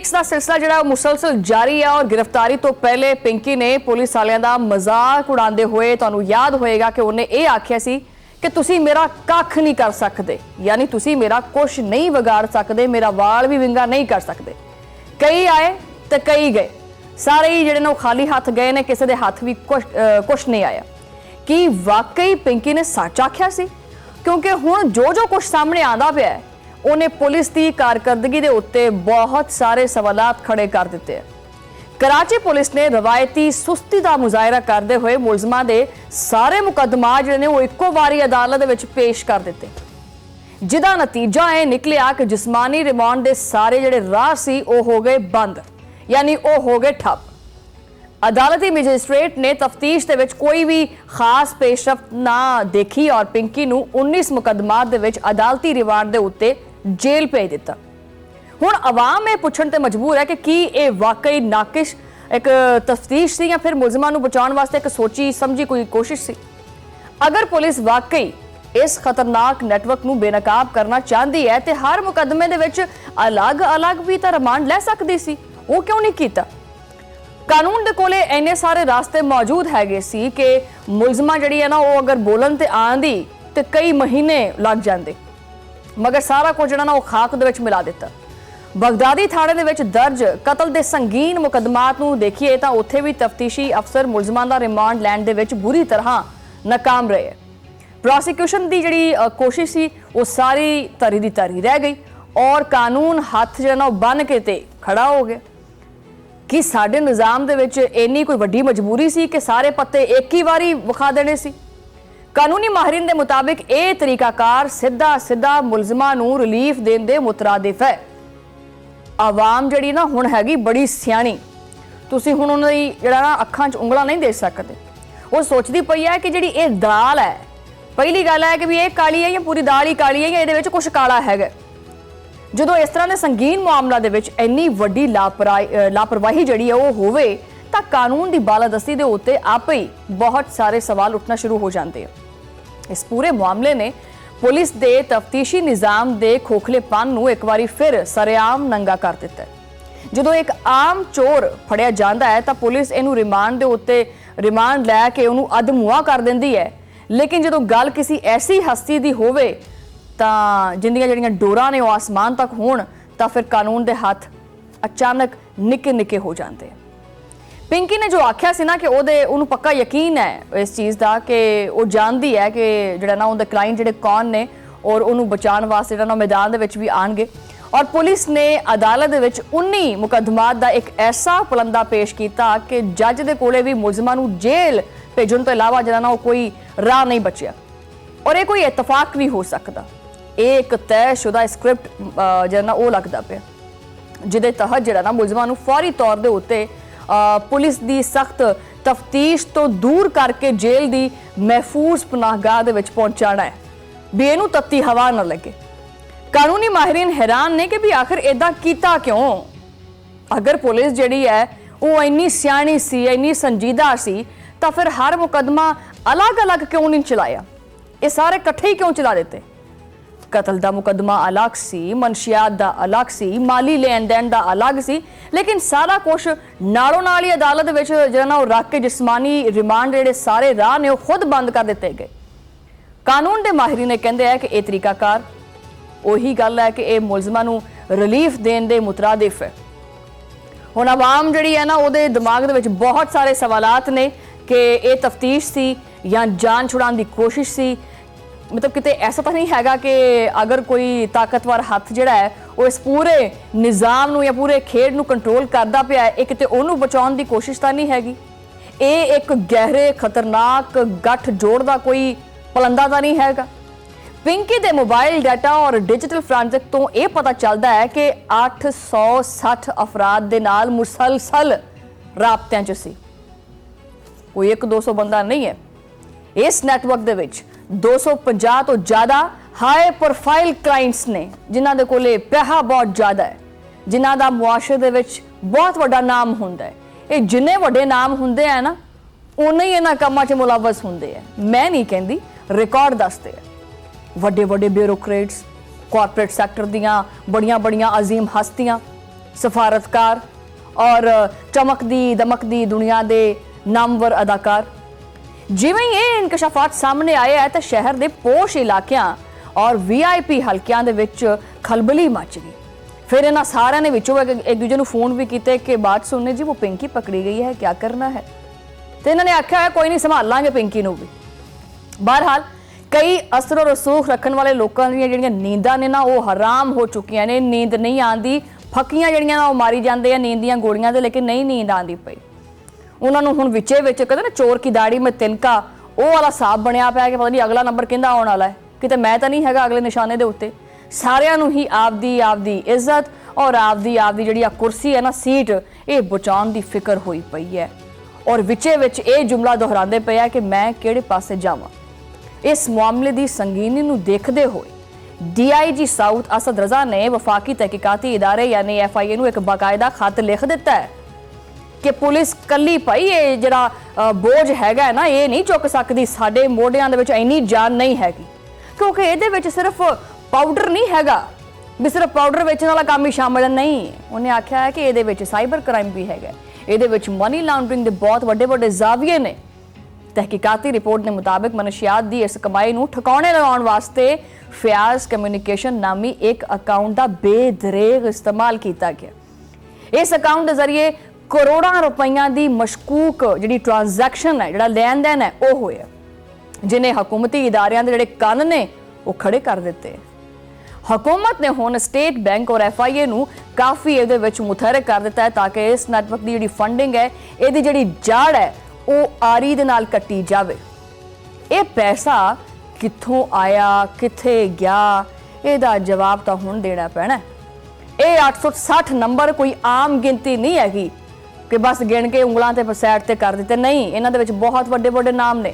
Leaks का सिलसिला जिहड़ा मुसलसल जारी है और गिरफ्तारी तो पहले पिंकी ने पुलिस वालियां दा मजाक उड़ाते हुए तुहानू याद होएगा कि उन्हें यह आख्या सी कि तुसी मेरा कख नहीं कर सकते, यानी तुसी मेरा कुछ नहीं बिगाड़ सकते, मेरा वाल भी विंगा नहीं कर सकते। कई आए तो कई गए, सारे ही जिहड़े ने खाली हाथ गए ने, किसी के हाथ भी कुछ नहीं आया। कि वाकई पिंकी ने सच आख्या सी? क्योंकि हुण जो कुछ सामने आंदा पिया है उन्हें पुलिस की कारकरदगी के उत्ते बहुत सारे सवालात खड़े कर दिते हैं। कराची पुलिस ने रवायती सुस्ती का मुजाहरा करते हुए मुलजमां दे सारे मुकदमा जिहड़े ने वो इक्को वारी अदालत विच पेश कर दिते, जिहदा नतीजा यह निकलिया कि जिस्मानी रिमांड के सारे जिहड़े राह सी वो हो गए बंद, यानी वो हो गए ठप। अदालती मैजिस्ट्रेट ने तफ्तीश दे विच कोई भी खास पेशरफ्त ना देखी और पिंकी नूं 19 मुकदमात दे विच अदालती रिमांड दे उत्ते जेल भेज दिता। हुण अवाम ये पुछण ते मजबूर है कि ये वाकई नाकिश एक तफ्तीश सी या फिर मुलजमां नूं बचाउण वास्ते एक सोची समझी कोई कोशिश सी। अगर पुलिस वाकई इस खतरनाक नेटवर्क नूं बेनकाब करना चाहती है तो हर मुकदमे दे विच अलग अलग भी तो रिमांड लै सकदी सी, वो क्यों नहीं कीता? कानून दे कोले इन्ने सारे रास्ते मौजूद हैगे सी कि मुलजमा जिहड़ी है ना वो अगर बोलन ते आंदी ते कई महीने लग जाते, मगर सारा कुछ जिहड़ा ना वो खाक दे विच मिला दिता। बगदादी थाणे दे विच दर्ज कतल दे संगीन मुकदमात नूं देखिए तां उत्थे भी तफ्तीशी अफसर मुलजमां दा रिमांड लैण दे विच बुरी तरह नाकाम रहे। प्रोसिक्यूशन की जिहड़ी कोशिश सी वो सारी तरी दी तरी रह गई और कानून हथ जिहड़ा ना बन के ते खड़ा हो गया। कि साडे निज़ाम दे विच इन्नी कोई वड्डी मजबूरी सी कि सारे पत्ते एक ही बारी विखा देने सी? कानूनी माहिरीन दे मुताबिक यह तरीकाकार सीधा सीधा मुलजमां नूं रिलीफ देण दे मुतरादिफ है। आवाम जिहड़ी ना हुण हैगी बड़ी सियाणी, तुसी हुण उन्हां दी जिहड़ा ना अखां 'च उंगलां नहीं दे सकदे। वो सोचदी पई है कि जिहड़ी ये दाल है, पहली गल है कि भी ये काली है या पूरी दाल ही काली है या इहदे विच कुछ काला हैगा। ਜਦੋਂ इस तरह के संगीन मामलों के विच इन्नी वड्डी लापरवाही जिहड़ी है वो होवे तां कानून की बालादस्ती के उत्ते आपे ही बहुत सारे सवाल उठना शुरू हो जाते हैं। इस पूरे मामले ने पुलिस के तफ्तीशी निज़ाम के खोखलेपन नूं एक बारी फिर सरेआम नंगा कर दिता है। जदों एक आम चोर फड़िया जाता है तो पुलिस इनू रिमांड के उत्ते रिमांड लैके उन्होंने अधमुआ कर देंदी है, लेकिन जदों गल किसी ऐसी हस्ती की होवे तां जिंदियां जिहड़ियां डोरां ने आसमान तक होण तां फिर कानून दे हाथ अचानक निके निके हो जाते हैं। पिंकी ने जो आख्या सी ना कि उन्होंने पक्का यकीन है इस चीज़ का कि वो जानती है कि जिहड़ा ना उनके क्लाइंट जिहड़े कौन ने और उन्होंने बचाने वास्ते जिहड़ा ना मैदान दे विच भी आणगे। और पुलिस ने अदालत दे विच 19 मुकदमात का एक ऐसा पलंदा पेश किया कि जज दे कोले भी मुलजमां नूं जेल भेजण तो इलावा जिहड़ा ना कोई राह नहीं बचिया। और ये कोई इतफाक भी हो सकता, एक तयशुदा स्क्रिप्ट जिहड़ा ना वो लगता पिया जिहदे तहत जिहड़ा ना मुलजमां नूं फौरी तौर दे उत्ते पुलिस की सख्त तफ्तीश तो दूर करके जेल की महफूज पनाहगाह दे विच पहुंचाना है भी इहनूं तत्ती हवा न लगे। कानूनी माहिरीन हैरान ने कि भी आखिर इदां कीता क्यों? अगर पुलिस जिहड़ी है वो इन्नी सियाणी सी, इन्नी संजीदा सी, तो फिर हर मुकदमा अलग अलग क्यों नहीं चलाया? ये सारे इकट्ठे ही क्यों चला देते? कतल का मुकदमा अलग सी, मनशियात का अलग सी, माली लेन देन का अलग सी, लेकिन सारा कुछ नालों नाल ही अदालत विच जिहड़ा ना रख के जिस्मानी रिमांड जिहड़े सारे राह ने खुद बंद कर दिते गए। कानून के माहिरी ने कहते हैं कि यह तरीकाकार उही गल है कि यह मुलजमां नूं रिलीफ देण दे मुतरादिफ है। हुण आवाम जिहड़ी है ना उहदे दिमाग दे विच बहुत सारे सवालात ने कि यह तफ्तीश सी या जान छुड़ाने की कोशिश सी। मतलब किते ऐसा तो नहीं हैगा कि अगर कोई ताकतवर हथ जिहड़ा है वो इस पूरे निज़ाम नूं या पूरे खेड नूं कंट्रोल करदा पिया है, किते उहनूं बचाउण की कोशिश तो नहीं हैगी। ये एक गहरे खतरनाक गठ जोड़ का कोई पलंदा तो नहीं हैगा। पिंकी दे मोबाइल डाटा और डिजिटल फ्रांजिक तो यह पता चलता है कि 860 अफराद दे नाल मुसलसल राबतियां च सी, कोई 100-200 बंदा नहीं है। इस नेटवर्क दे विच 250 तो ज़्यादा हाई प्रोफाइल क्लाइंट्स ने जिन्हां दे कोले पैसा बहुत ज़्यादा है, जिन्हां दा मुआशरे दे विच बहुत वड्डा नाम हुंदा है। ये जिन्ने वड्डे नाम हुंदे हैं ना उन्ने ही इन्हां कामां 'च मुलव्वस हुंदे हैं। मैं नहीं कहंदी, रिकॉर्ड दसदे हैं। वड्डे वड्डे ब्यूरोक्रेट्स, कॉरपोरेट सैक्टर दियां बड़ियां बड़ियां अजीम हस्तियां ਸਫਾਰਤਕਾਰ ਔਰ ਚਮਕਦੀ ਦਮਕਦੀ ਦੁਨੀਆ ਦੇ ਨਾਮਵਰ ਅਦਾਕਾਰ। ਜਿਵੇਂ ਹੀ ਇਹ ਇਨਕਸ਼ਾਫਾਤ ਸਾਹਮਣੇ ਆਏ ਹੈ ਤਾਂ ਸ਼ਹਿਰ ਦੇ ਪੋਸ਼ ਇਲਾਕਿਆਂ ਔਰ VIP ਹਲਕਿਆਂ ਦੇ ਵਿੱਚ ਖਲਬਲੀ ਮਚ ਗਈ। फिर इन्होंने सारे ने विचों एक दूजे को फोन भी किए कि बात सुनने जी वो पिंकी पकड़ी गई है, क्या करना है। तो इन्होंने आख्या है कोई नहीं संभाल लांगे पिंकी नूं भी। बहरहाल कई असर और रसूख रखने वाले लोगों दी जिहड़ियां नींदां ने ना वो हराम हो चुकियां ने। नींद नहीं आती, फक्कियां जिहड़ियां ना वो मारी जांदे आ नींद दीयां गोलियां ते, लेकिन नहीं नींद आती पई। उन्होंने हुण विचे विच कहते ना चोर की दाड़ी में तिनका, वो वाला हिसाब बनया पिया कि पता नहीं अगला नंबर किहदा आउण वाला है, किते मैं तो नहीं हैगा अगले निशाने दे उत्ते। सारिਆਂ ਨੂੰ ही आपदी इज्जत और आपदी जिहड़ी आ कुर्सी है ना सीट ये बचाउण दी फिक्र होई पई है। और विचे विच ये जुमला दोहराते पे है कि मैं किहड़े पासे जावां। इस मामले की संगीनी नूं देखते हुए DIG साउथ असद रजा ने वफाकी तहकीकाती इदारे यानी FIA नूं एक बाकायदा खत लिख दिता है कि पुलिस कल्ली भाई ये जिहड़ा बोझ हैगा ना ये नहीं चुक सकती, साडे मोढियां दे विच इन्नी जान नहीं हैगी, क्योंकि इहदे विच सिर्फ पाउडर नहीं हैगा भी सिर्फ पाउडर बेचने वाला काम ही शामिल नहीं। उन्हें आख्या है कि ये साइबर क्राइम भी है, ये मनी लॉन्ड्रिंग के बहुत वड्डे वड्डे जाविये ने। तहकीकाती रिपोर्ट के मुताबिक मनशियात की इस कमाई नूं ठिकाने लगाउण वास्ते फयाज कम्यूनिकेशन नामी एक अकाउंट का बेदरेग इस्तेमाल किया गया। इस अकाउंट के जरिए करोड़ों रुपयों की मशकूक जी ट्रांजैक्शन है, जो लैन देन है वो होया, जिन्हें हुकूमती इदारियां दे जिहड़े कन्न ने वो खड़े कर दिते। हुकूमत ने हुण स्टेट बैंक और FIA नूं काफ़ी इहदे विच मुतहरक कर दिता है ताकि इस नैटवर्क की जिहड़ी फंडिंग है इहदी जिहड़ी जड़ है वो आरी दे नाल कट्टी जावे। ये पैसा कित्थों आया कित्थे गया इहदा जवाब तो हुण देना पैना। ये 860 नंबर कोई आम गिनती नहीं हैगी कि बस गिण के उंगलां ते सैड ते कर दिते, नहीं, इन्हां दे विच बहुत वड्डे वड्डे नाम ने।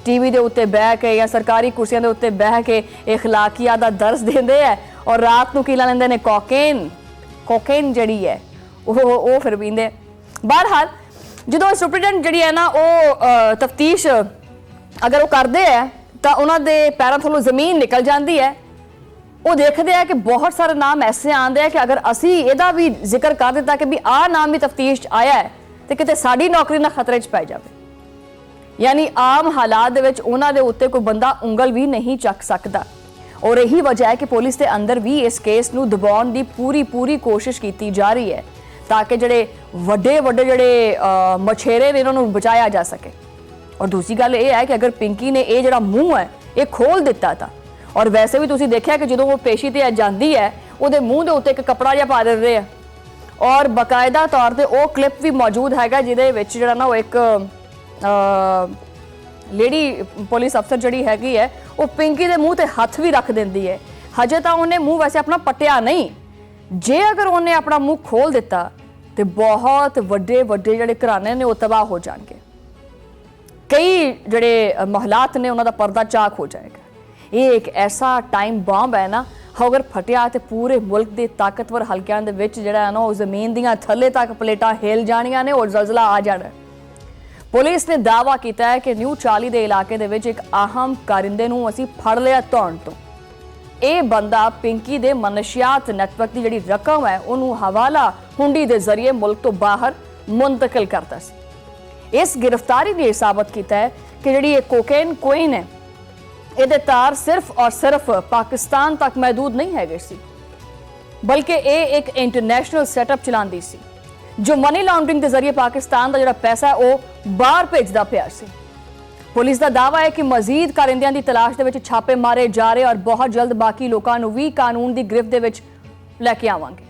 TV के उत्ते बह के या सरकारी कुर्सियां के उत्ते बह के इखलाकिया का दर्स देंदे है और रात को की ला लेंदे ने कोकेन जिहड़ी है वो फिर पींदे। बहरहाल जो सुपरिटेंडेंट जिहड़ी है ना वो तफ्तीश अगर वो करते हैं तो उन्होंने पैरों थल्लों जमीन निकल जाती है। वो देखते हैं कि बहुत सारे नाम ऐसे आते हैं कि अगर असी इहदा भी जिक्र कर दिता कि भी आ नाम भी तफ्तीश आया है तो किते साडी नौकरी ना खतरे च पै जाए। यानी आम हालात दे विच उन्हां दे उत्ते कोई बंदा उंगल भी नहीं चक सकता। और यही वजह है कि पुलिस के अंदर भी इस केस नूं दबाउण दी पूरी कोशिश की जा रही है ताकि जिहड़े वड्डे वड्डे जिहड़े मछेरे ने इन्हां नूं बचाया जा सके। और दूसरी गल ये है कि अगर पिंकी ने ये जिहड़ा मूँह है ये खोल दिता था, और वैसे भी तुसीं देखिया कि जो वो पेशी ते जाती है उहदे मूँह दे उत्ते एक कपड़ा जिहा पा दिंदे आ, और बाकायदा तौर पर वो क्लिप भी मौजूद हैगा जिहदे विच जिहड़ा ना वो एक लेडी पुलिस अफसर जिहड़ी हैगी है वो पिंकी दे मूँह ते हथ भी रख देंदी है। हजे तो उन्हें मूँह वैसे अपना पट्टिया नहीं, जे अगर उन्हें अपना मूँह खोल दिता तो बहुत वड्डे वड्डे जिहड़े घराने ने वो तबाह हो जाएंगे। कई जिहड़े महलात ने उन्हों का पर्दा चाक हो जाएगा। ये एक ऐसा टाइम बॉम्ब है ना, अगर फटिया तो पूरे मुल्क के ताकतवर हल्कियां दे विच जिहड़ा है ना वो जमीन दियां थल्ले तक प्लेटां हिल जाणियां ने और जलजला आ जाना। पुलिस ने दावा किया है कि न्यू चाली के इलाके दे विच एक अहम कारिंदे नूं असीं फड़ लिया धौण तो। ये बंदा पिंकी दे मनशियात नैटवर्क की जिहड़ी रकम है उन्होंने हवाला हुंडी के जरिए मुल्क तो बाहर मुंतकिल करता सी। इस गिरफ्तारी ने साबित किया है कि जिहड़ी कोकेन कोइन है ये तार सिर्फ और सिर्फ पाकिस्तान तक महदूद नहीं है सी, बल्कि ये एक इंटरनेशनल सैटअप चलाती सी जो मनी लॉन्ड्रिंग के जरिए पाकिस्तान का जो पैसा है वो बाहर भेजदा पिया सी। पुलिस का दावा है कि मजीद कारिंदियां की तलाश के छापे मारे जा रहे और बहुत जल्द बाकी लोगों को भी कानून की गिरफ्त के लैके आवांगे।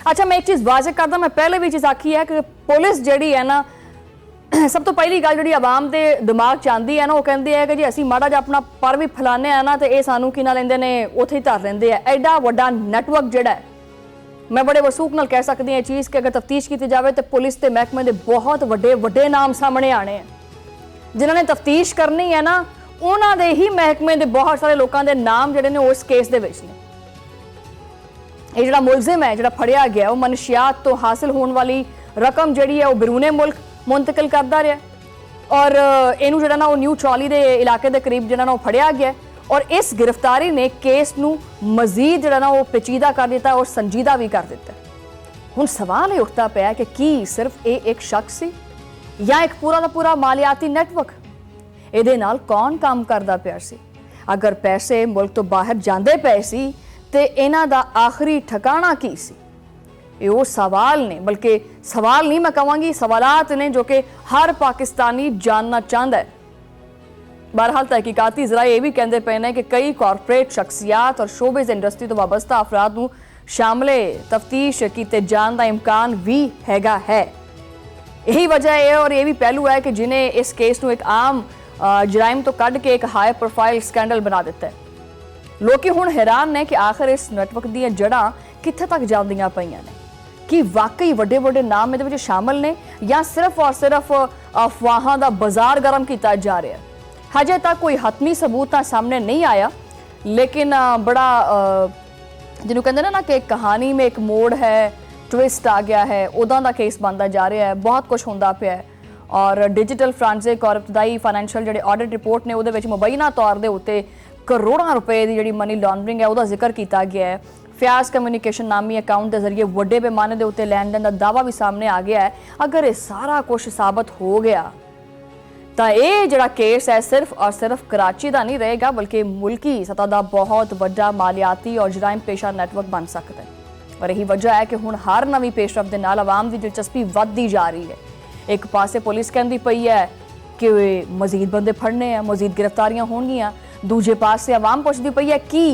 अच्छा, मैं एक चीज़ वाज़े करदा, मैं पहले भी चीज़ आखी है कि पुलिस जिहड़ी है ना सब तो पहली गल जिहड़ी आवाम के दिमाग च आंदी है ना वो कहती है कि जी असीं माड़ा जिहा अपना पर भी फैलाने हैं ना तो ये सानू की ना लेंदे ने उत्थे ही धर लेंदे आ। एडा वड्डा नैटवर्क जिहड़ा है, मैं बड़े वसूख नाल कह सकती हूँ चीज़ कि अगर तफ्तीश की जाए तो पुलिस के महकमे के बहुत वड्डे वड्डे नाम सामने आने हैं। जिन्होंने तफ्तीश करनी है ना उन्होंने ही महकमे के बहुत सारे लोगों के नाम जिहड़े ने उस केस दे विच ने। ये जिहड़ा मुलजिम है जिहड़ा फड़िया गया वो मनशियात तो हासिल होने वाली रकम जिहड़ी है वो बिरूने मुल्क मुंतकिल करता रहा और इनू जिहड़ा ना वो न्यू चौली के इलाके के करीब जिहड़ा ना वो फड़िया गया और इस गिरफ्तारी ने केस नू मजीद जिहड़ा ना वो पेचीदा कर दिता और संजीदा भी कर दिता। ਹੁਣ ਸਵਾਲ ਇਹ ਉੱਠਦਾ ਪਿਆ ਕਿ ਕੀ ਸਿਰਫ ਇਹ ਇੱਕ ਸ਼ਖਸ ਸੀ ਜਾਂ ਇੱਕ ਪੂਰਾ ਦਾ ਪੂਰਾ ਮਾਲੀਆਤੀ ਨੈਟਵਰਕ? ਇਹਦੇ ਨਾਲ ਕੌਣ ਕੰਮ ਕਰਦਾ ਪਿਆ ਸੀ? ਅਗਰ ਪੈਸੇ ਮੁਲਕ ਤੋਂ ਬਾਹਰ ਜਾਂਦੇ ਪਏ ਸੀ ਤੇ ਇਹਨਾਂ ਦਾ ਆਖਰੀ ਠਿਕਾਣਾ ਕੀ ਸੀ? ਇਹ ਉਹ ਸਵਾਲ ਨੇ, ਬਲਕਿ ਸਵਾਲ ਨਹੀਂ ਮੈਂ ਕਹਾਂਗੀ, ਸਵਾਲਾਤ ਨੇ ਜੋ ਕਿ ਹਰ ਪਾਕਿਸਤਾਨੀ ਜਾਨਣਾ ਚਾਹੁੰਦਾ ਹੈ। बहरहाल तहकीकाती जरा ये भी कहते पे ने कि कई कॉरपोरेट शख्सियात और शोबिज़ इंडस्ट्री तो वाबस्ता अफराद नूं शामिले तफ्तीश किए जाने का इम्कान भी हैगा है। यही वजह है और ये भी पहलू है कि जिन्हें इस केस नूं एक आम जराइम तो कढ़ के एक हाई प्रोफाइल स्कैंडल बना दिता है। लोग हुण हैरान ने कि आखिर इस नैटवर्क दी जड़ां कित्थे तक जांदियां पईयां ने, कि वाकई वड्डे वड्डे नाम इहदे विच शामिल ने या सिर्फ और सिर्फ अफवाहां दा बाजार गर्म किया जा रहा है। हजे तक कोई हतमी सबूत सामने नहीं आया, लेकिन बड़ा जिन्होंने कहते ना कि कहानी में एक मोड़ है, ट्विस्ट आ गया है, उदा का केस बनता जा रहा है, बहुत कुछ होंदा पिया है। और डिजिटल फ्रांसिक और इब्तदाई फाइनैंशियल जो ऑडिट रिपोर्ट ने वो मुबैना तौर के उत्ते करोड़ों रुपए की जी मनी लॉन्ड्रिंग है उसका जिक्र किया गया है। फ्याज कम्यूनिकेशन नामी अकाउंट के जरिए वड्डे पैमाने के उत्ते लैन देन का दावा भी सामने आ गया है। अगर ये सारा कुछ साबित हो गया तो ये जिहड़ा केस है सिर्फ और सिर्फ कराची का नहीं रहेगा, बल्कि मुल्की सतह का बहुत वड्डा मालियाती और जराइम पेशा नैटवर्क बन सकता है। और यही वजह है कि हुण हर नवीं पेशरफ के नाल आवाम की दिलचस्पी वधदी जा रही है। एक पासे पुलिस कहती पई है कि मजीद बंदे फड़ने हैं, मजीद गिरफ्तारियां होणगियां, दूजे पासे आवाम पुछदी पई है कि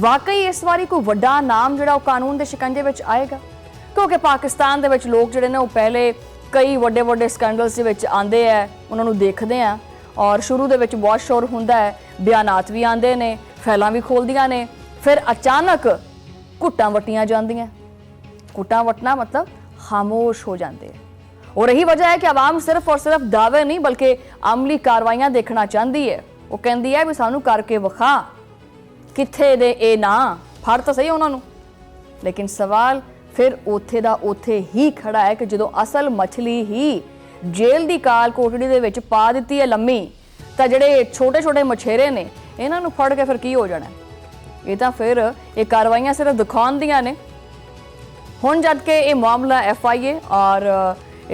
वाकई इस बारी कोई वड्डा नाम जिहड़ा कानून के शिकंजे विच आएगा, क्योंकि पाकिस्तान दे विच लोग जिहड़े ने वो पहले कई वड्डे वड्डे स्कैंडल्स दे विच आंदे है, उन्होंने देखते हैं और शुरू दे विच बहुत शोर हुंदा है, बयानात भी आंदे ने, फैलां भी खोलदियां ने, फिर अचानक घुट्टां वट्टियां जांदियां। घुट्टां वट्टना मतलब खामोश हो जाते हैं। और यही वजह है कि आवाम सिर्फ और सिर्फ दावे नहीं बल्कि अमली कार्रवाइयां देखना चाहती है। वो कहती है भी सानू करके विखा कित्थे दे ए ना फड़ तो सही उन्होंने। लेकिन सवाल फिर उत्थे दा उत्थे ही खड़ा है कि जदों असल मछली ही जेल की काल कोठड़ी दे विच पा दित्ती है लम्मी, तो जिहड़े छोटे छोटे मछेरे ने इन्हां नूं फड़ के फिर की हो जाना? ये तो फिर ये कार्रवाइयां सिर्फ दिखाउण दियां ने। हुण जद के ये मामला FIA और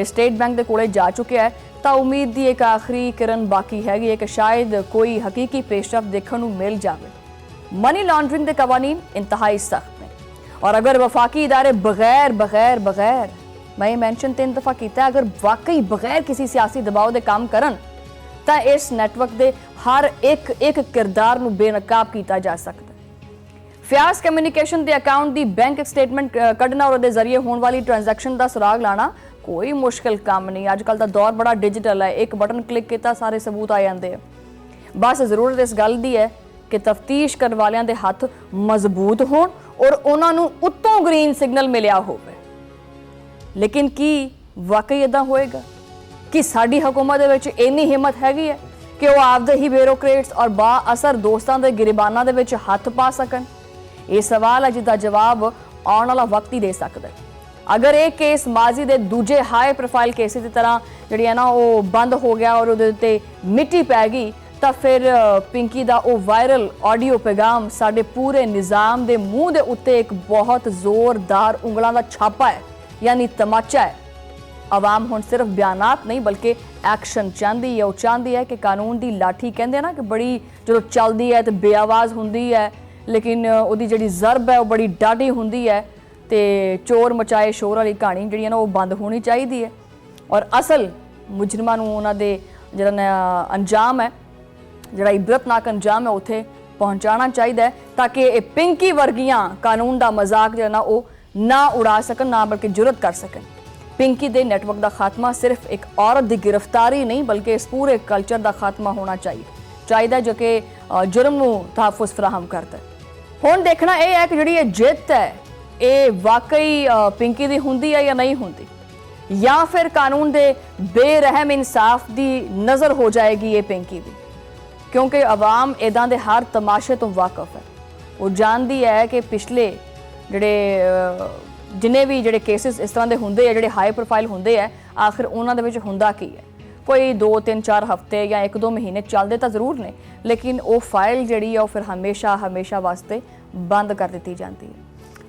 स्टेट बैंक के कोले जा चुकिया है, तो उम्मीद की एक आखिरी किरण बाकी हैगी है कि शायद कोई हकीकी पेशरफ देखने को मिल जाए। मनी लॉन्ड्रिंग के कवानीन इंतहाई सख्त ने और अगर वफाकी इदारे बगैर बगैर बगैर मैं ये मैंशन 3 दफ़ा किया, अगर वाकई बगैर किसी सियासी दबाव के काम करन तो इस नैटवर्क के हर एक एक किरदार को बेनकाब किया जा सकता है। फ्याज कम्यूनिकेशन के अकाउंट की बैंक स्टेटमेंट कढ़ना और जरिए होने वाली ट्रांजैक्शन का सुराग लाना कोई मुश्किल काम नहीं। अजकल का दौर बड़ा डिजिटल है, एक बटन क्लिक किया सारे सबूत आ जाते हैं। बस जरूरत इस गल की है कि तफ्तीश करने वालों के हथ मजबूत होण और उन्होंने उत्तों ग्रीन सिग्नल मिलिया हो। लेकिन की वाकई इदा होएगा कि साडी हुकूमत दे विच इन्नी हिम्मत हैगी है कि वो आपदे ही ब्यूरोक्रेट्स और बाअसर दोस्तों के गिरबाना दे विच हथ पा सकन? ये सवाल है जिसका जवाब आने वाला वक्त ही दे सकता है। अगर एक केस माजी के दूजे हाई प्रोफाइल केसेस की तरह जी है ना वो बंद हो गया और उहदे मिट्टी पै गई, तो फिर पिंकी का वो वायरल ऑडियो पैगाम साडे पूरे निज़ाम के मूँह के उत्ते एक बहुत जोरदार उंगलों का छापा है, यानी तमाचा है। आवाम हुण सिर्फ बयानात नहीं बल्कि एक्शन चाहती है। वो चाहती है कि कानून की लाठी कहते हैं ना कि बड़ी जो चलती है तो बेआवाज़ होंदी है, लेकिन उहदी जिहड़ी ज़रब है वो बड़ी डाढ़ी होंदी है। तो चोर मचाए शोर वाली कहानी जी ना वो बंद होनी चाहिए है और असल मुजरमां नूं उन्हां दे जिहड़ा अंजाम है, जिहड़ा इबरतनाक अंजाम है उत्थे पहुँचाना चाहिए, ताकि ये पिंकी वर्गियां कानून का मजाक जो ना वो ना उड़ा सकन, ना बल्कि जुरत कर सकन। पिंकी दे नेटवर्क का खात्मा सिर्फ एक औरत की गिरफ्तारी नहीं बल्कि इस पूरे कल्चर का खात्मा होना चाहिए जो कि जुर्म नूं तहफ़ुज़ फराहम करता है। हुण देखना यह है कि जिहड़ी ये जित है ये वाकई पिंकी दी हुंदी है या नहीं हुंदी, या फिर कानून दे बेरहम इंसाफ दी नज़र हो जाएगी ये पिंकी दी, क्योंकि आवाम इदां दे हर तमाशे तो वाकफ है। वो जानती है कि पिछले जिन्हें भी जिहड़े केसिस इस तरह के होंदे है, जिहड़े हाई प्रोफाइल होंदे है, आखिर उन्हां दे विच हुंदा की है। कोई 2-3-4 हफ्ते या 1-2 महीने चलते तो जरूर ने, लेकिन वो फाइल जिहड़ी है वो फिर हमेशा हमेशा वास्ते बंद कर दी जाती है।